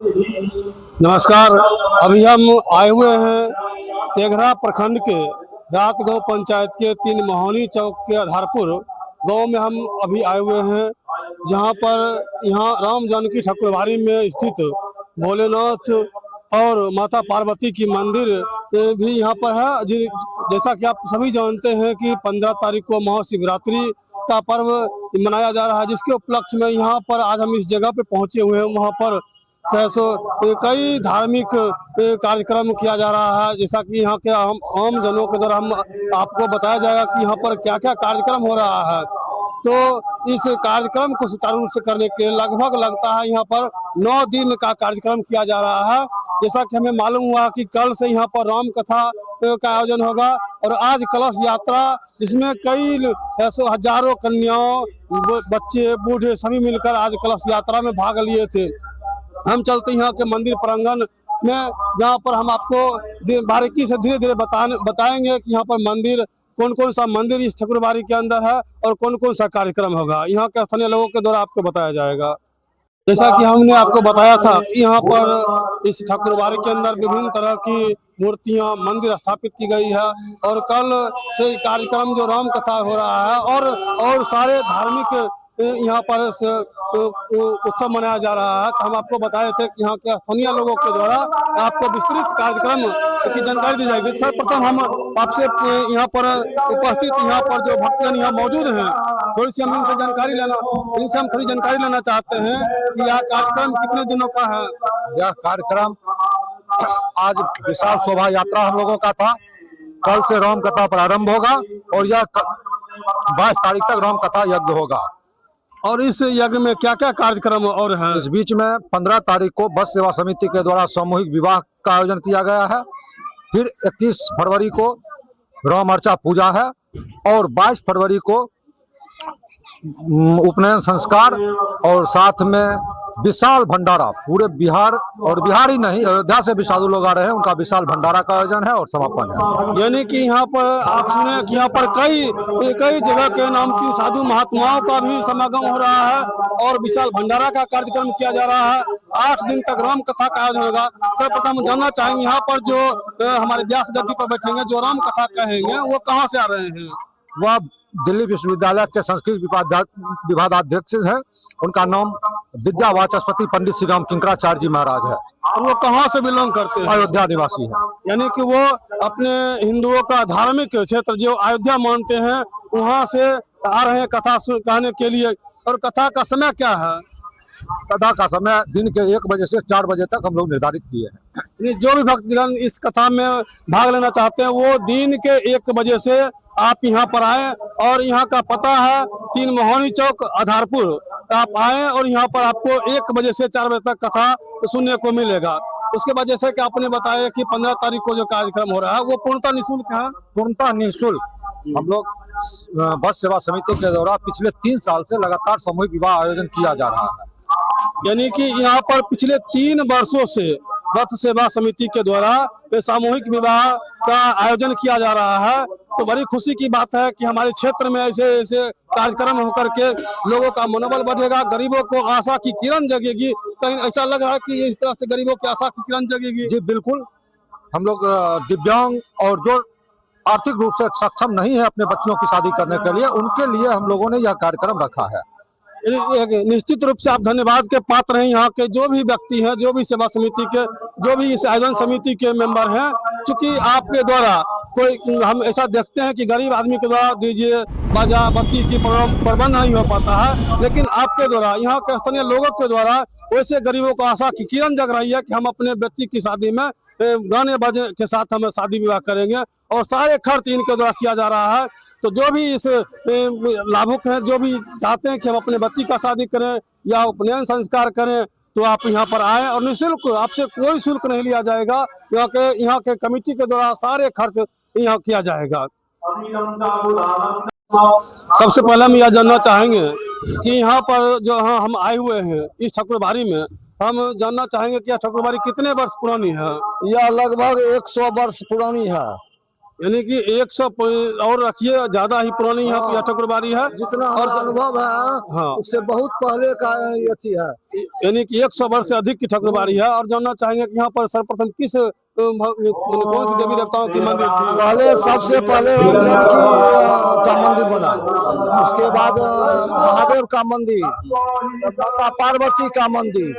नमस्कार। अभी हम आए हुए हैं तेघरा प्रखंड के रात गांव पंचायत के 3 मोहनी चौक के आधारपुर गांव में हम अभी आए हुए हैं, जहां पर यहाँ राम जानकी ठाकुरबाड़ी में स्थित भोलेनाथ और माता पार्वती की मंदिर भी यहाँ पर है। जैसा कि आप सभी जानते हैं कि 15 तारीख को महाशिवरात्रि का पर्व मनाया जा रहा है, जिसके उपलक्ष्य में यहाँ पर आज हम इस जगह पे पहुंचे हुए हैं। वहाँ पर कई धार्मिक कार्यक्रम किया जा रहा है। जैसा कि यहाँ के हम आम जनों के द्वारा हम आपको बताया जाएगा कि यहाँ पर क्या क्या कार्यक्रम हो रहा है। तो इस कार्यक्रम को सुचारू रूप से करने के लिए लगभग लगता है यहाँ पर 9 दिन का कार्यक्रम किया जा रहा है। जैसा कि हमें मालूम हुआ कि कल से यहाँ पर राम कथा का आयोजन होगा और आज कलश यात्रा, जिसमें कई हजारों कन्याओं, बच्चे, बूढ़े सभी मिलकर आज कलश यात्रा में भाग लिए थे। हम चलते यहाँ के मंदिर प्रांगण में, जहाँ पर हम आपको बारीकी से धीरे धीरे बताएंगे कि यहाँ पर मंदिर कौन कौन सा मंदिर इस ठाकुरबाड़ी के अंदर है और कौन कौन सा कार्यक्रम होगा, यहाँ के स्थानीय लोगों के द्वारा आपको बताया जाएगा। जैसा कि हमने आपको बताया था कि यहाँ पर इस ठाकुरबाड़ी के अंदर विभिन्न तरह की मूर्तियां, मंदिर स्थापित की गई है और कल से कार्यक्रम जो राम कथा हो रहा है और सारे धार्मिक यहाँ पर उत्सव मनाया जा रहा है। तो हम आपको बताए थे कि यहाँ के स्थानीय लोगों के द्वारा आपको विस्तृत कार्यक्रम की जानकारी दी जाएगी। सर्वप्रथम हम आपसे यहाँ पर उपस्थित यहाँ पर जो भक्तजन यहाँ मौजूद हैं, थोड़ी सी हम इनसे थोड़ी जानकारी लेना चाहते हैं कि यह कार्यक्रम कितने दिनों का है। यह कार्यक्रम आज विशाल शोभा यात्रा हम लोगों का था। कल से राम कथा प्रारंभ होगा और यह 22 तारीख तक राम कथा यज्ञ होगा। और इस यज्ञ में क्या क्या कार्यक्रम और हैं? इस बीच में 15 तारीख को बस सेवा समिति के द्वारा सामूहिक विवाह का आयोजन किया गया है। फिर 21 फरवरी को राम अर्चा पूजा है और 22 फरवरी को उपनयन संस्कार और साथ में विशाल भंडारा। पूरे बिहार और बिहार ही नहीं, अयोध्या से भी साधु लोग आ रहे हैं, उनका विशाल भंडारा का आयोजन है और समापन है। यानी कि यहाँ पर आप सुने कि यहाँ पर कई जगह के नामचीन साधु महात्माओं का भी समागम हो रहा है और विशाल भंडारा का कार्यक्रम किया जा रहा है। 8 दिन तक राम कथा का आयोजन होगा। सर्वप्रथम जानना चाहेंगे यहाँ पर जो हमारे व्यास गद्दी पर बैठेंगे, जो राम कथा कहेंगे, वो कहाँ से आ रहे हैं? वह दिल्ली विश्वविद्यालय के संस्कृत विभागाध्यक्ष हैं। उनका नाम विद्या वाचस्पति पंडित श्री राम किंकराचार्य जी महाराज है। और वो कहाँ से बिलोंग करते हैं? अयोध्या निवासी है। यानी कि वो अपने हिंदुओं का धार्मिक क्षेत्र जो अयोध्या मानते हैं, वहाँ से आ रहे हैं कथा कहने के लिए। और कथा का समय क्या है? कथा का समय दिन के 1 बजे से 4 बजे तक हम लोग निर्धारित किए हैं। जो भी भक्तजन इस कथा में भाग लेना चाहते हैं, वो दिन के 1 बजे से आप यहाँ पर आए और यहाँ का पता है 3 मोहनी चौक आधारपुर। आप आए और यहाँ पर आपको 1 बजे से 4 बजे तक कथा सुनने को मिलेगा। उसके बाद जैसे कि आपने बताया कि 15 तारीख को जो कार्यक्रम हो रहा है वो पूर्णतः निःशुल्क है। पूर्णतः निःशुल्क। हम लोग बस सेवा समिति के द्वारा पिछले 3 साल से लगातार सामूहिक विवाह आयोजन किया जा रहा है। यानी कि यहाँ पर पिछले 3 वर्षों से बस सेवा समिति के द्वारा सामूहिक विवाह का आयोजन किया जा रहा है। तो बड़ी खुशी की बात है कि हमारे क्षेत्र में ऐसे कार्यक्रम होकर के लोगों का मनोबल बढ़ेगा, गरीबों को आशा की किरण जगेगी। कहीं ऐसा लग रहा है कि इस तरह से गरीबों की आशा की किरण जगेगी? जी बिल्कुल। हम लोग दिव्यांग और जो आर्थिक रूप से सक्षम नहीं है अपने बच्चों की शादी करने के लिए, उनके लिए हम लोगों ने यह कार्यक्रम रखा है। निश्चित रूप से आप धन्यवाद के पात्र हैं। यहाँ के जो भी व्यक्ति हैं, जो भी सेवा समिति के, जो भी इस आयोजन समिति के मेंबर हैं, क्योंकि आपके द्वारा कोई हम ऐसा देखते हैं कि गरीब आदमी के द्वारा डीजे बाजा बत्ती की प्रबंध नहीं हो पाता है, लेकिन आपके द्वारा, यहाँ के स्थानीय लोगों के द्वारा वैसे गरीबों को आशा की किरण जग रही है कि हम अपने व्यक्ति की शादी में गाने बाजे के साथ हम शादी विवाह करेंगे और सारे खर्च इनके द्वारा किया जा रहा है। तो जो भी इस लाभुक हैं, जो भी चाहते हैं कि हम अपने बच्ची का शादी करें या उपनयन संस्कार करें, तो आप यहाँ पर आएँ और निःशुल्क, आपसे कोई शुल्क नहीं लिया जाएगा। यहाँ के कमेटी के द्वारा सारे खर्च यहाँ किया जाएगा। सबसे पहले हम यह जानना चाहेंगे कि यहाँ पर जो हम आए हुए हैं इस ठाकुरबाड़ी में, हम जानना चाहेंगे कि यह ठाकुरबाड़ी कितने वर्ष पुरानी है? यह लगभग 100 वर्ष पुरानी है। यानी कि 100 और रखिए, ज्यादा ही पुरानी यहाँ की ठाकुरबाड़ी है। जितना हमारा अनुभव है हाँ, उससे बहुत पहले का अथी है। यानी कि 100 वर्ष से अधिक की ठाकुरबाड़ी है। और जानना चाहेंगे कि यहाँ पर सर्वप्रथम किस कौन सी देवी देवताओं की मंदिर थी? पहले सबसे पहले जानकी का मंदिर बना, उसके बाद महादेव का मंदिर, माता पार्वती का मंदिर,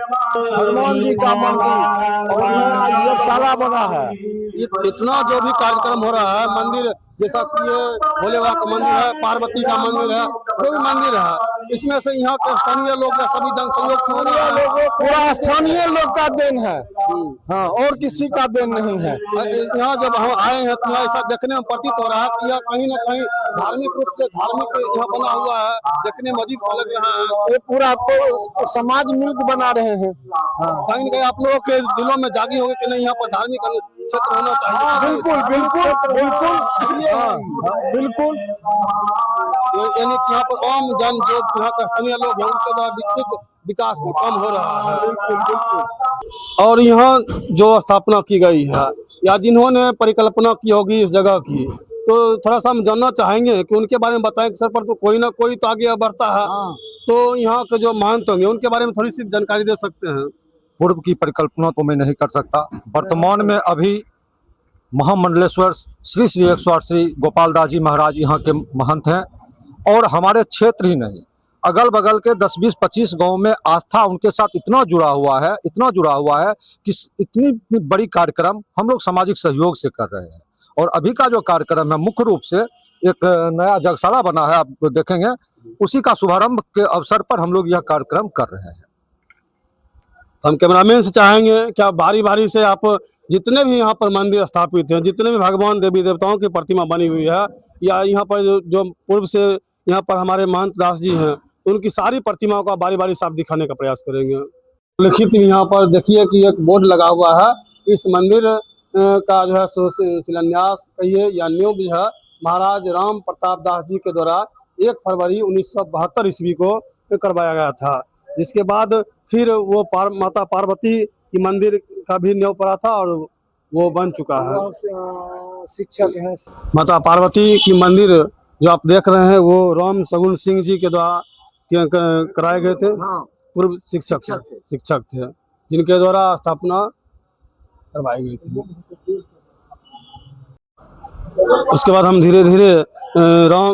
हनुमान जी का मंदिर और नया यज्ञशाला बना है। इतना जो भी कार्यक्रम हो रहा है मंदिर, जैसा कि ये भोले बाबा का मंदिर है, पार्वती का मंदिर है, जो भी मंदिर है, इसमें से यहाँ के स्थानीय लोग या सभी जन सहयोग से हो रहा है। पूरा स्थानीय लोग का देन है, हाँ, और किसी का देन नहीं है। यहाँ जब हम आए हैं तो यहाँ ऐसा देखने में प्रतीत हो रहा है कि यह कहीं ना कहीं धार्मिक रूप से धार्मिक यहाँ बना हुआ है, देखने में अजीब सा लग रहा है। ये पूरा समाज मिलकर बना रहे हैं। कहीं ना कहीं आप लोगों के दिलों में जागी होगी कि नहीं यहाँ पर धार्मिक क्षेत्र होना चाहिए। बिल्कुल बिल्कुल बिल्कुल, हाँ, बिल्कुल। यानी कि यहाँ पर आम जन जो यहाँ का स्थानीय लोग हैं उनके द्वारा विकसित विकास का काम हो रहा है। बिल्कुल बिल्कुल। और यहाँ जो स्थापना की गई है या जिन्होंने परिकल्पना की होगी इस जगह की, तो थोड़ा सा हम जानना चाहेंगे कि उनके बारे में बताएं कि सर, पर तो कोई ना कोई तो आगे बढ़ता है। तो यहाँ के जो महंत होंगे उनके बारे में थोड़ी सी जानकारी दे सकते हैं? पूर्व की परिकल्पना तो मैं नहीं कर सकता। वर्तमान में अभी महामंडलेश्वर श्री श्री 108 श्री गोपाल दास जी महाराज यहाँ के महंत हैं। और हमारे क्षेत्र ही नहीं, अगल बगल के 10, 20, 25 गांव में आस्था उनके साथ इतना जुड़ा हुआ है, इतना जुड़ा हुआ है कि इतनी बड़ी कार्यक्रम हम लोग सामाजिक सहयोग से कर रहे हैं। और अभी का जो कार्यक्रम है मुख्य रूप से एक नया यज्ञशाला बना है, आप देखेंगे, उसी का शुभारंभ के अवसर पर हम लोग यह कार्यक्रम कर रहे हैं। हम कैमरामैन से चाहेंगे कि आप बारी बारी से आप जितने भी यहाँ पर मंदिर स्थापित हैं, जितने भी भगवान देवी देवताओं की प्रतिमा बनी हुई है, या यहाँ पर जो पूर्व से यहाँ पर हमारे महंत दास जी हैं, उनकी सारी प्रतिमाओं का बारी बारी से आप दिखाने का प्रयास करेंगे। लिखित यहाँ पर देखिए कि एक बोर्ड लगा हुआ है। इस मंदिर का जो है शिलान्यास कहिए या न्यू जो है महाराज राम प्रताप दास जी के द्वारा 1 फरवरी 1972 ईस्वी को करवाया गया था। जिसके बाद फिर वो माता पार्वती की मंदिर का भी न्यू पड़ा था और वो बन चुका है। शिक्षक हैं माता पार्वती की मंदिर जो आप देख रहे हैं वो राम सगुन सिंह जी के द्वारा कराए गए थे। हाँ, पूर्व शिक्षक थे जिनके द्वारा स्थापना करवाई गई थी। उसके बाद हम धीरे धीरे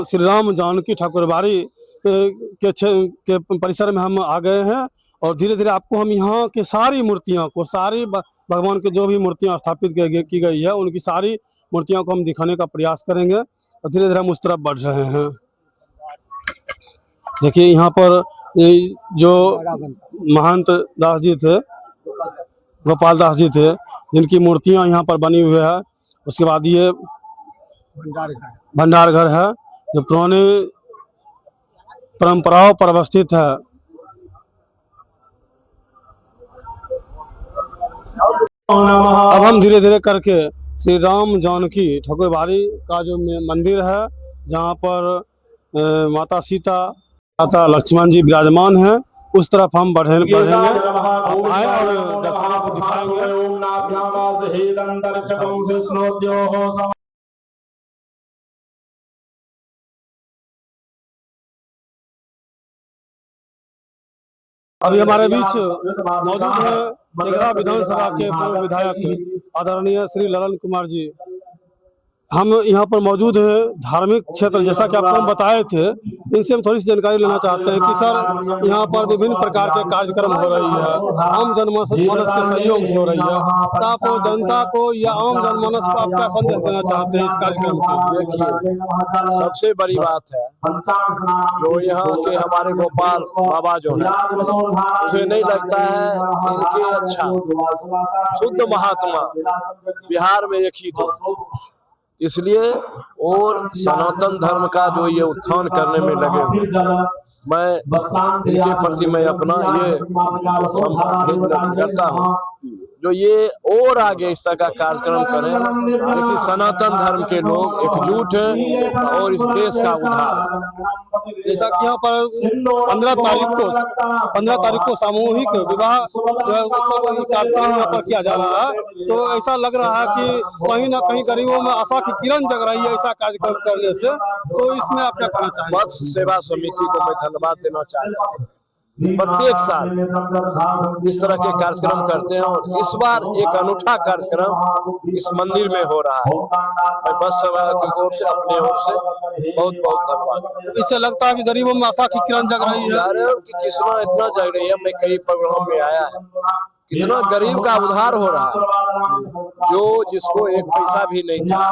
श्री राम जानकी ठाकुरबाड़ी के परिसर में हम आ गए हैं। और धीरे धीरे आपको हम यहाँ के सारी मूर्तियों को, सारी भगवान के जो भी मूर्तियाँ स्थापित की गई है उनकी सारी मूर्तियों को हम दिखाने का प्रयास करेंगे। और धीरे धीरे हम उस तरफ बढ़ रहे हैं। देखिए यहाँ पर जो महंत दास जी थे, गोपाल दास जी थे, जिनकी मूर्तियाँ यहाँ पर बनी हुई है। उसके बाद ये भंडार घर है जो पुराने परंपराओं पर अवस्थित है। अब हम धीरे धीरे करके श्री राम जानकी ठाकुरबाड़ी का जो मंदिर है, जहाँ पर माता सीता, माता लक्ष्मण जी विराजमान हैं, उस तरफ हम बढ़ेंगे। आप आए और दर्शकों को दिखाएंगे। अभी हमारे बीच मौजूद है तेघरा विधानसभा के पूर्व विधायक आदरणीय श्री ललन कुमार जी। हम यहाँ पर मौजूद है धार्मिक क्षेत्र, जैसा कि आपको हम बताए थे, इनसे हम थोड़ी सी जानकारी लेना चाहते हैं कि सर यहाँ पर विभिन्न प्रकार के कार्यक्रम हो रही है, आम जनमानस के सहयोग से हो रही है, तो आप जनता को या आम जनमानस को आप क्या संदेश देना चाहते हैं इस कार्यक्रम के? देखिए, सबसे बड़ी बात है जो यहाँ के हमारे गोपाल बाबा जो है, मुझे नहीं लगता है इनके अच्छा शुद्ध महात्मा बिहार में एक ही दो, इसलिए और सनातन धर्म का जो ये उत्थान करने में लगे हुए, मैं इनके प्रति मैं अपना ये करता हूँ। जो ये और आगे इस तरह का कार्यक्रम करें, क्योंकि सनातन धर्म के लोग एकजुट हैं और इस देश का उद्धार। जैसा कि यहाँ पर 15 तारीख को सामूहिक विवाह उत्सव कार्यक्रम यहाँ पर किया जा रहा है, तो ऐसा लग रहा है कि कहीं ना कहीं गरीबों में आशा की किरण जग रही है ऐसा कार्यक्रम करने से। तो इसमें आप क्या कहना चाहेंगे? मत्स्य सेवा समिति को मैं धन्यवाद देना चाहता हूँ। प्रत्येक साल इस तरह के कार्यक्रम करते हैं और इस बार एक अनूठा कार्यक्रम इस मंदिर में हो रहा है। मैं बस सेवा की ओर से, अपने ओर से बहुत बहुत धन्यवाद। इससे लगता है कि गरीबों में आशा की किरण जग रही है कि कितना इतना जग रही है। मैं कई प्रोग्राम में आया है, कितना गरीब का उद्धार हो रहा है। जो जिसको एक पैसा भी नहीं था,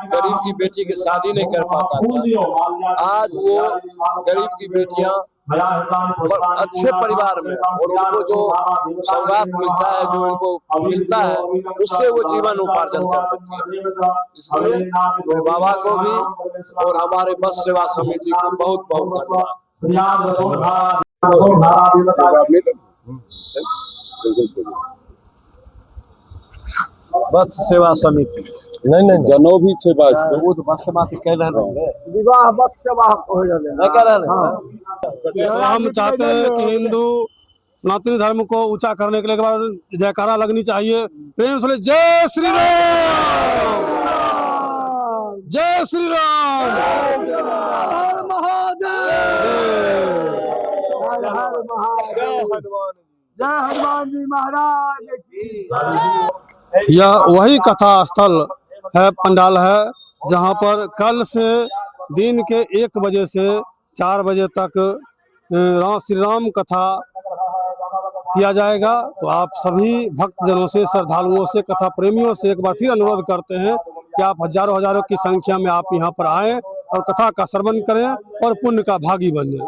गरीब की बेटी की शादी नहीं कर पाता था, आज वो गरीब की बेटियां अच्छे परिवार में, और उनको जो सौगात मिलता है, जो उनको मिलता है, उससे वो जीवन उपार्जन कर देती है। इसलिए मैं बाबा को भी और हमारे बस सेवा समिति को बहुत बहुत धन्यवाद। बस सेवा समिति नहीं जनो भी छे बात वो तो बस सेवा से कह रहे हैं, विवाह बस सेवा हो रहे मैं कह रहा हूं। तो हम चाहते हैं कि हिंदू सनातनी धर्म को ऊंचा करने के लिए एक बार जयकारा लगनी चाहिए। प्रेम से जय श्री राम, जय श्री राम, हर महादेव, हर महादेव, जय हनुमान जी महाराज की। यह वही कथा स्थल है, पंडाल है, जहां पर कल से दिन के 1 बजे से 4 बजे तक श्री राम कथा किया जाएगा। तो आप सभी भक्तजनों से, श्रद्धालुओं से, कथा प्रेमियों से एक बार फिर अनुरोध करते हैं कि आप हजारों हजारों की संख्या में आप यहाँ पर आएं और कथा का श्रवण करें और पुण्य का भागी बनें।